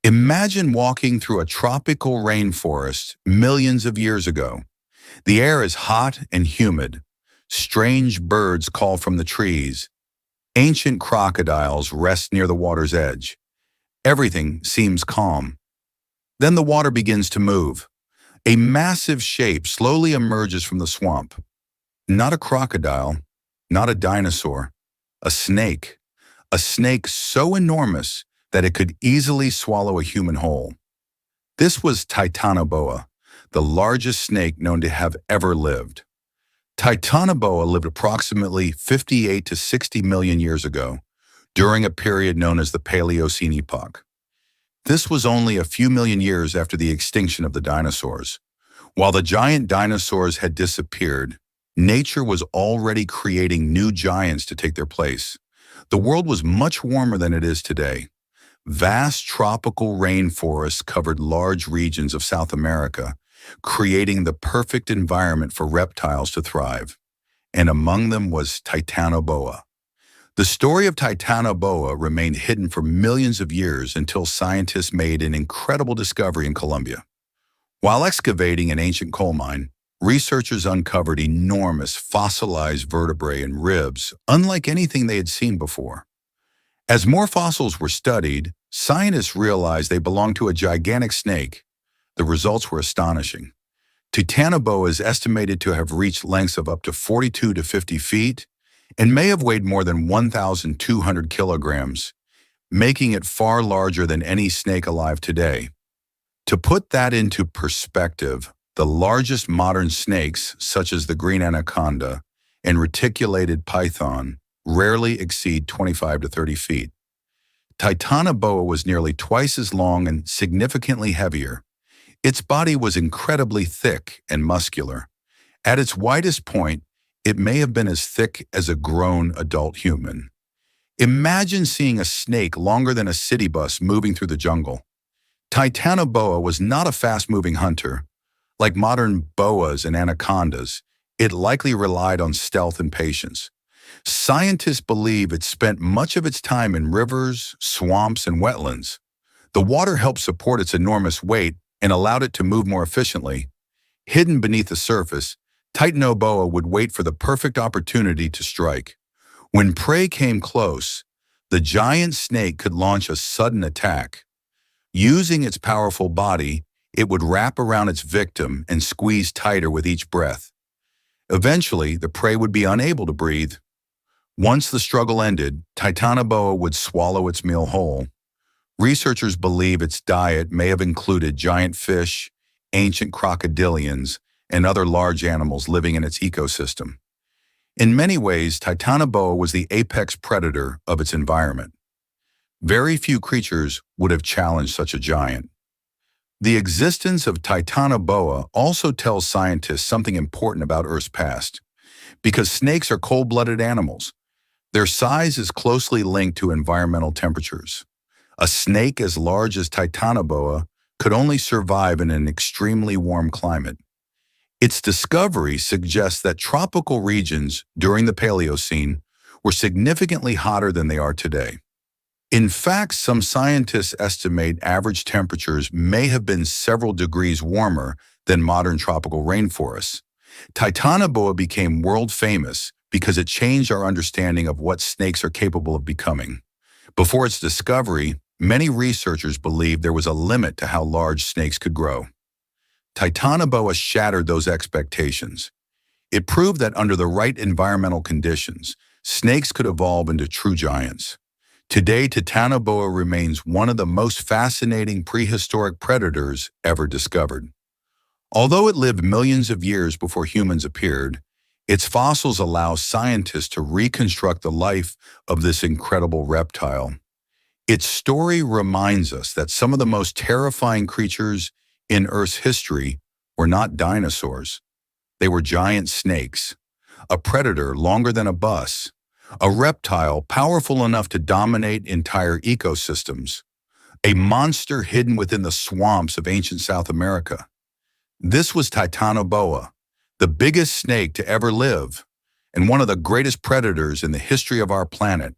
Imagine walking through a tropical rainforest millions of years ago. The air is hot and humid. Strange birds call from the trees. Ancient crocodiles rest near the water's edge. Everything seems calm. Then the water begins to move. A massive shape slowly emerges from the swamp. Not a crocodile, not a dinosaur, a snake. A snake so enormous that it could easily swallow a human whole. This was Titanoboa, the largest snake known to have ever lived. Titanoboa lived approximately 58 to 60 million years ago, during a period known as the Paleocene epoch. This was only a few million years after the extinction of the dinosaurs. While the giant dinosaurs had disappeared, nature was already creating new giants to take their place. The world was much warmer than it is today. Vast tropical rainforests covered large regions of South America, creating the perfect environment for reptiles to thrive. And among them was Titanoboa. The story of Titanoboa remained hidden for millions of years until scientists made an incredible discovery in Colombia. While excavating an ancient coal mine, researchers uncovered enormous fossilized vertebrae and ribs, unlike anything they had seen before. As more fossils were studied, scientists realized they belonged to a gigantic snake. The results were astonishing. Titanoboa is estimated to have reached lengths of up to 42 to 50 feet and may have weighed more than 1,200 kilograms, making it far larger than any snake alive today. To put that into perspective, the largest modern snakes, such as the green anaconda and reticulated python, rarely exceed 25 to 30 feet. Titanoboa was nearly twice as long and significantly heavier. Its body was incredibly thick and muscular. At its widest point, it may have been as thick as a grown adult human. Imagine seeing a snake longer than a city bus moving through the jungle. Titanoboa was not a fast-moving hunter. Like modern boas and anacondas, it likely relied on stealth and patience. Scientists believe it spent much of its time in rivers, swamps, and wetlands. The water helped support its enormous weight and allowed it to move more efficiently. Hidden beneath the surface, Titanoboa would wait for the perfect opportunity to strike. When prey came close, the giant snake could launch a sudden attack. Using its powerful body, it would wrap around its victim and squeeze tighter with each breath. Eventually, the prey would be unable to breathe. Once the struggle ended, Titanoboa would swallow its meal whole. Researchers believe its diet may have included giant fish, ancient crocodilians, and other large animals living in its ecosystem. In many ways, Titanoboa was the apex predator of its environment. Very few creatures would have challenged such a giant. The existence of Titanoboa also tells scientists something important about Earth's past. Because snakes are cold-blooded animals, their size is closely linked to environmental temperatures. A snake as large as Titanoboa could only survive in an extremely warm climate. Its discovery suggests that tropical regions during the Paleocene were significantly hotter than they are today. In fact, some scientists estimate average temperatures may have been several degrees warmer than modern tropical rainforests. Titanoboa became world famous because it changed our understanding of what snakes are capable of becoming. Before its discovery, many researchers believed there was a limit to how large snakes could grow. Titanoboa shattered those expectations. It proved that under the right environmental conditions, snakes could evolve into true giants. Today, Titanoboa remains one of the most fascinating prehistoric predators ever discovered. Although it lived millions of years before humans appeared, its fossils allow scientists to reconstruct the life of this incredible reptile. Its story reminds us that some of the most terrifying creatures in Earth's history were not dinosaurs. They were giant snakes, a predator longer than a bus, a reptile powerful enough to dominate entire ecosystems, a monster hidden within the swamps of ancient South America. This was Titanoboa, the biggest snake to ever live, and one of the greatest predators in the history of our planet.